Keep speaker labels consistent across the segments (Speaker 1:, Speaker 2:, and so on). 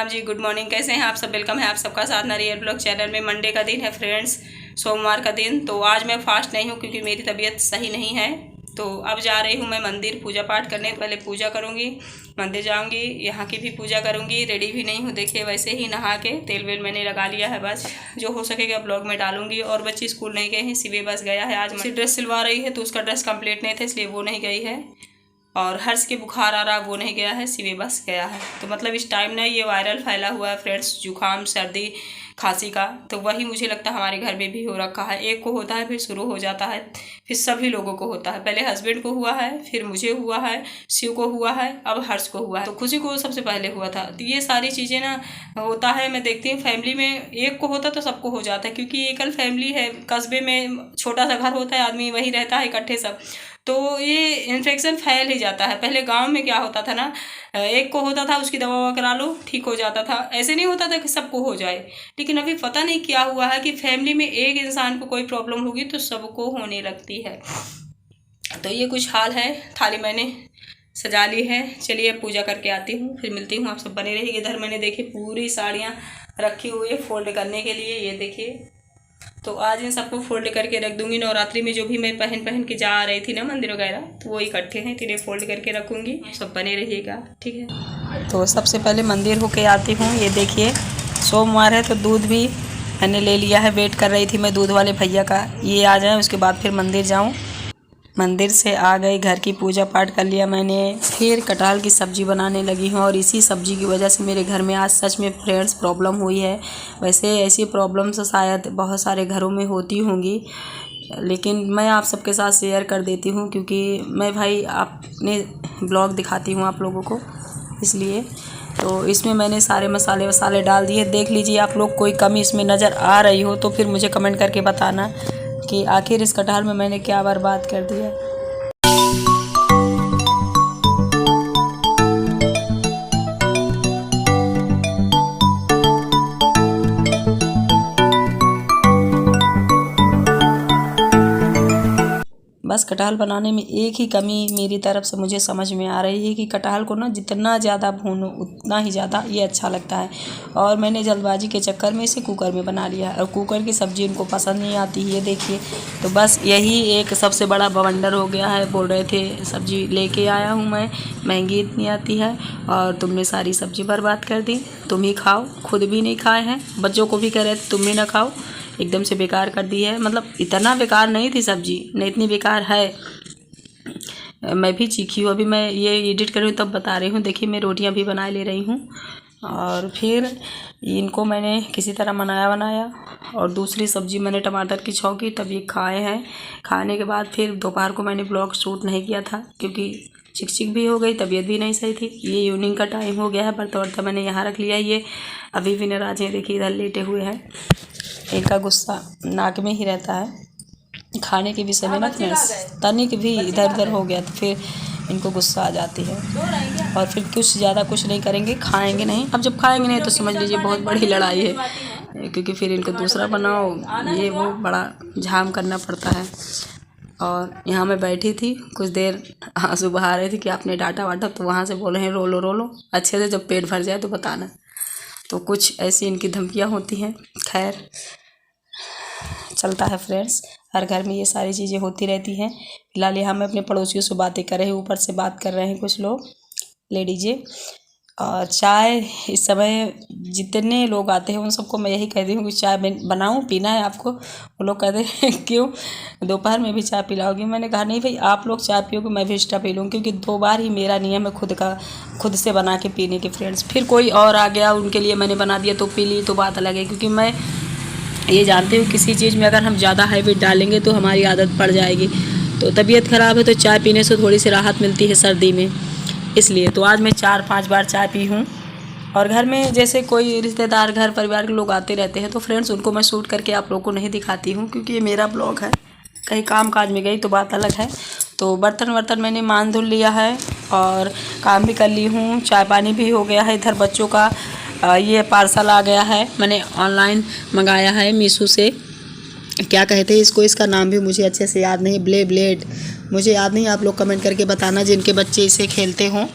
Speaker 1: Ram ji, good morning. कैसे हैं आप सब? वेलकम है आप सबका साधना रियल ब्लॉग चैनल में। मंडे का दिन है फ्रेंड्स, सोमवार का दिन। तो आज मैं फास्ट नहीं हूँ क्योंकि मेरी तबीयत सही नहीं है। तो अब जा रही हूँ मैं मंदिर पूजा पाठ करने। पहले पूजा करूँगी, मंदिर जाऊँगी, यहाँ की भी पूजा करूँगी। रेडी भी नहीं हूँ, देखिए वैसे ही नहा के तेल वेल मैंने लगा लिया है। बस जो हो सकेगा ब्लॉग में डालूंगी। और बच्चे स्कूल नहीं गए हैं, शिवे बस गया है। आज मैं ड्रेस सिलवा रही है तो उसका ड्रेस कंप्लीट नहीं था इसलिए वो नहीं गई है। और हर्ष के बुखार आ रहा, वो नहीं गया है, शिवे बस गया है। तो मतलब इस टाइम ना ये वायरल फैला हुआ है फ्रेंड्स, जुकाम सर्दी खांसी का। तो वही मुझे लगता है हमारे घर में भी हो रखा है। एक को होता है फिर शुरू हो जाता है, फिर सभी लोगों को होता है। पहले हस्बैंड को हुआ है, फिर मुझे हुआ है, शिव को हुआ है, अब हर्ष को हुआ है। तो खुशी को सबसे पहले हुआ था। तो ये सारी चीज़ें ना होता है। मैं देखती हूँ फैमिली में एक को होता तो सबको हो जाता है, क्योंकि एकल फैमिली है। कस्बे में छोटा सा घर होता है, आदमी वहीं रहता है इकट्ठे सब, तो ये इन्फेक्शन फैल ही जाता है। पहले गांव में क्या होता था ना, एक को होता था उसकी दवा ववा करा लो ठीक हो जाता था। ऐसे नहीं होता था कि सबको हो जाए। लेकिन अभी पता नहीं क्या हुआ है कि फैमिली में एक इंसान को कोई प्रॉब्लम होगी तो सबको होने लगती है। तो ये कुछ हाल है। थाली मैंने सजा ली है, चलिए पूजा करके आती हूँ, फिर मिलती हूँ। आप सब बने रहिए। इधर मैंने देखी पूरी साड़ियाँ रखी हुई है फोल्ड करने के लिए, ये देखिए। तो आज इन सबको फोल्ड करके रख दूंगी। नवरात्रि में जो भी मैं पहन के जा रही थी ना मंदिर वगैरह, तो वो इकट्ठे हैं, तो इन्हें फोल्ड करके रखूंगी। सब बने रहिएगा, ठीक है। तो सबसे पहले मंदिर होके आती हूँ। ये देखिए सोमवार है तो दूध भी मैंने ले लिया है। वेट कर रही थी मैं दूध वाले भैया का, ये आ जाए उसके बाद फिर मंदिर जाऊँ। मंदिर से आ गई, घर की पूजा पाठ कर लिया मैंने। फिर कटहल की सब्ज़ी बनाने लगी हूँ। और इसी सब्ज़ी की वजह से मेरे घर में आज सच में फ्रेंड्स प्रॉब्लम हुई है। वैसे ऐसी प्रॉब्लम्स शायद बहुत सारे घरों में होती होंगी, लेकिन मैं आप सबके साथ शेयर कर देती हूँ क्योंकि मैं भाई अपने ब्लॉग दिखाती हूँ आप लोगों को, इसलिए। तो इसमें मैंने सारे मसाले वसाले डाल दिए। देख लीजिए आप लोग, कोई कमी इसमें नज़र आ रही हो तो फिर मुझे कमेंट करके बताना कि आखिर इस कटहल में मैंने क्या बर्बाद कर दिया। बस कटहल बनाने में एक ही कमी मेरी तरफ से मुझे समझ में आ रही है कि कटहल को ना जितना ज़्यादा भूनो उतना ही ज़्यादा ये अच्छा लगता है। और मैंने जल्दबाजी के चक्कर में इसे कुकर में बना लिया, और कुकर की सब्ज़ी उनको पसंद नहीं आती है, ये देखिए। तो बस यही एक सबसे बड़ा बवंडर हो गया है। बोल रहे थे सब्ज़ी लेके आया हूँ मैं, महंगी इतनी आती है और तुमने सारी सब्ज़ी बर्बाद कर दी। तुम ही खाओ, खुद भी नहीं खाए हैं, बच्चों को भी कह रहे थे तुम भी ना खाओ, एकदम से बेकार कर दी है। मतलब इतना बेकार नहीं थी सब्ज़ी, नहीं इतनी बेकार है। मैं भी चीखी हूँ, अभी मैं ये एडिट कर रही हूँ तब बता रही हूँ। देखिए मैं रोटियाँ भी बना ले रही हूँ। और फिर इनको मैंने किसी तरह बनाया और दूसरी सब्ज़ी मैंने टमाटर की छौंकी, तब ये खाए हैं। खाने के बाद फिर दोपहर को मैंने ब्लॉग शूट नहीं किया था क्योंकि चिक भी हो गई, तबीयत भी नहीं सही थी। ये इवनिंग का टाइम हो गया है, बर्तन वर्तन मैंने यहाँ रख लिया। ये अभी भी नाराज हैं, देखिए इधर लेटे हुए हैं। इनका गुस्सा नाक में ही रहता है। खाने के विषय में ना तनिक भी इधर उधर हो गया तो फिर इनको गुस्सा आ जाती है। और फिर कुछ ज़्यादा कुछ नहीं करेंगे, खाएंगे नहीं। अब जब खाएंगे नहीं तो समझ लीजिए बहुत बड़ी लड़ाई है, क्योंकि फिर इनको दूसरा बनाओ, ये वो बड़ा झाम करना पड़ता है। और यहाँ मैं बैठी थी कुछ देर, आंसू बहा रही थी कि आपने डांटा वाटा, तो वहाँ से बोले हैं रो लो अच्छे से, जब पेट भर जाए तो बताना। तो कुछ ऐसी इनकी धमकियाँ होती हैं। खैर चलता है फ्रेंड्स, हर घर में ये सारी चीज़ें होती रहती हैं। फिलहाल यहाँ मैं अपने पड़ोसियों से बातें कर रहे हैं, ऊपर से बात कर रहे हैं कुछ लोग, ले लीजिए। और चाय इस समय जितने लोग आते हैं उन सबको मैं यही कहती हूँ कि चाय बनाऊँ, पीना है आपको। वो लोग कहते हैं क्यों दोपहर में भी चाय पिलाओगी? मैंने कहा नहीं भाई, आप लोग चाय पियोगे मैं भी एक्स्ट्रा पी लूँगी, क्योंकि 2 बार ही मेरा नियम है खुद से बना के पीने के फ्रेंड्स। फिर कोई और आ गया उनके लिए मैंने बना दिया तो पी ली, तो बात अलग है। क्योंकि मैं ये जानते हो किसी चीज़ में अगर हम ज़्यादा हैबिट डालेंगे तो हमारी आदत पड़ जाएगी। तो तबीयत ख़राब है तो चाय पीने से थोड़ी सी राहत मिलती है सर्दी में, इसलिए। तो आज मैं 4-5 बार चाय पी हूँ। और घर में जैसे कोई रिश्तेदार, घर परिवार के लोग आते रहते हैं तो फ्रेंड्स उनको मैं शूट करके आप लोगों को नहीं दिखाती हूँ, क्योंकि ये मेरा ब्लॉग है। कहीं काम काज में गई तो बात अलग है। तो बर्तन वर्तन मैंने मान धुल लिया है और काम भी कर ली हूँ, चाय पानी भी हो गया है। इधर बच्चों का ये पार्सल आ गया है, मैंने ऑनलाइन मंगाया है मीशो से। क्या कहते हैं इसको, इसका नाम भी मुझे अच्छे से याद नहीं, ब्लेड मुझे याद नहीं, आप लोग कमेंट करके बताना जिनके बच्चे इसे खेलते हों।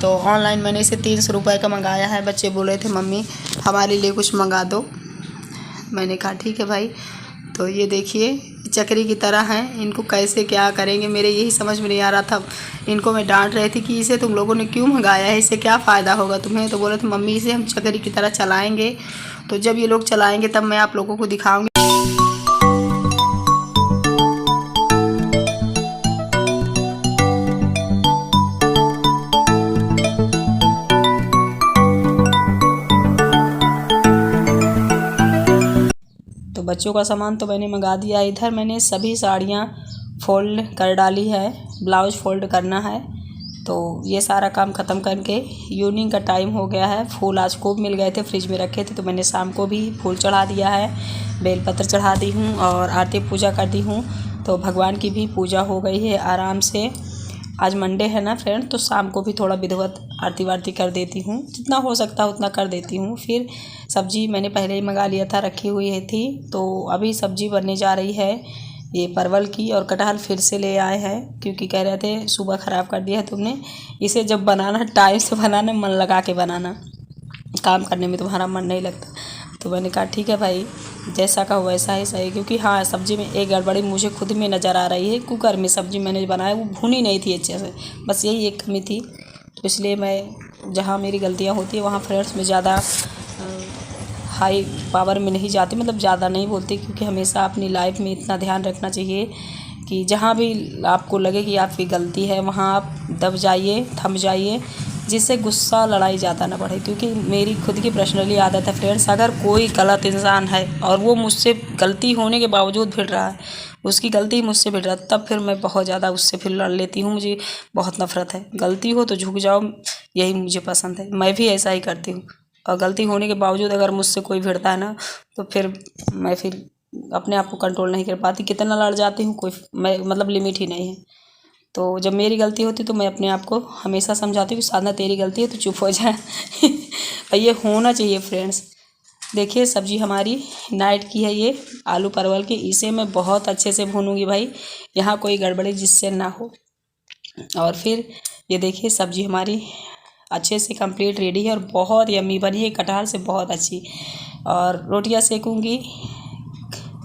Speaker 2: तो ऑनलाइन मैंने इसे 300 रुपये का मंगाया है। बच्चे बोल रहे थे मम्मी हमारे लिए कुछ मंगा दो, मैंने कहा ठीक है भाई। तो ये देखिए चक्री की तरह हैं, इनको कैसे क्या करेंगे मेरे यही समझ में नहीं आ रहा था। इनको मैं डांट रही थी कि इसे तुम लोगों ने क्यों मंगाया है, इससे क्या फ़ायदा होगा तुम्हें। तो बोले थे मम्मी इसे हम चक्री की तरह चलाएँगे, तो जब ये लोग चलाएँगे तब मैं आप लोगों को दिखाऊँगी। तो बच्चों का सामान तो मैंने मंगा दिया। इधर मैंने सभी साड़ियाँ फोल्ड कर डाली है, ब्लाउज फोल्ड करना है। तो ये सारा काम ख़त्म करके इवनिंग का टाइम हो गया है। फूल आज खूब मिल गए थे, फ्रिज में रखे थे, तो मैंने शाम को भी फूल चढ़ा दिया है, बेलपत्र चढ़ा दी हूँ और आरती पूजा कर दी हूँ। तो भगवान की भी पूजा हो गई है आराम से। आज मंडे है ना फ्रेंड, तो शाम को भी थोड़ा विधिवत आरती वारती कर देती हूँ, जितना हो सकता है उतना कर देती हूँ। फिर सब्जी मैंने पहले ही मंगा लिया था, रखी हुई है थी। तो अभी सब्जी बनने जा रही है ये परवल की, और कटहल फिर से ले आए हैं क्योंकि कह रहे थे सुबह ख़राब कर दिया है तुमने इसे। जब बनाना टाइम से बनाना, मन लगा के बनाना, काम करने में तुम्हारा मन नहीं लगता। तो मैंने कहा ठीक है भाई, जैसा का वैसा ही सही। क्योंकि हाँ, सब्ज़ी में एक गड़बड़ी मुझे खुद में नज़र आ रही है। कुकर में सब्ज़ी मैंने बनाया वो भुनी नहीं थी अच्छे से, बस यही एक कमी थी। तो इसलिए मैं जहाँ मेरी गलतियाँ होती है वहाँ फ्रेंड्स में ज़्यादा हाई पावर में नहीं जाती, मतलब ज़्यादा नहीं बोलती। क्योंकि हमेशा अपनी लाइफ में इतना ध्यान रखना चाहिए कि जहाँ भी आपको लगे कि आपकी गलती है वहाँ आप दब जाइए, थम जाइए, जिससे गुस्सा लड़ाई ज़्यादा ना बढ़े। क्योंकि मेरी खुद की पर्सनली आदत है फ्रेंड्स, अगर कोई गलत इंसान है और वो मुझसे गलती होने के बावजूद भिड़ रहा है, उसकी गलती मुझसे भिड़ रहा है, तब फिर मैं बहुत ज़्यादा उससे फिर लड़ लेती हूँ। मुझे बहुत नफ़रत है। गलती हो तो झुक जाओ, यही मुझे पसंद है। मैं भी ऐसा ही करती हूँ। और गलती होने के बावजूद अगर मुझसे कोई भिड़ता है ना, तो फिर मैं फिर अपने आप को कंट्रोल नहीं कर पाती, कितना लड़ जाती हूँ, कोई मैं मतलब लिमिट ही नहीं है। तो जब मेरी गलती होती तो मैं अपने आप को हमेशा समझाती हूँ कि साधना तेरी गलती है तो चुप हो जाए। और ये होना चाहिए फ्रेंड्स। देखिए सब्जी हमारी नाइट की है, ये आलू परवल की। इसे मैं बहुत अच्छे से भूनूंगी भाई, यहाँ कोई गड़बड़ी जिससे ना हो। और फिर ये देखिए सब्जी हमारी अच्छे से कंप्लीट रेडी है और बहुत यम्मी बनी है, कटहल से बहुत अच्छी। और रोटियां सेकूंगी,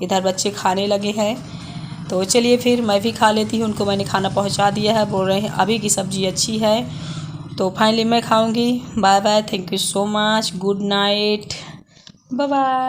Speaker 2: इधर बच्चे खाने लगे हैं। तो चलिए फिर मैं भी खा लेती हूँ। उनको मैंने खाना पहुँचा दिया है, बोल रहे हैं अभी की सब्ज़ी अच्छी है। तो फाइनली मैं खाऊंगी। Bye bye, thank you so much, good night, bye bye.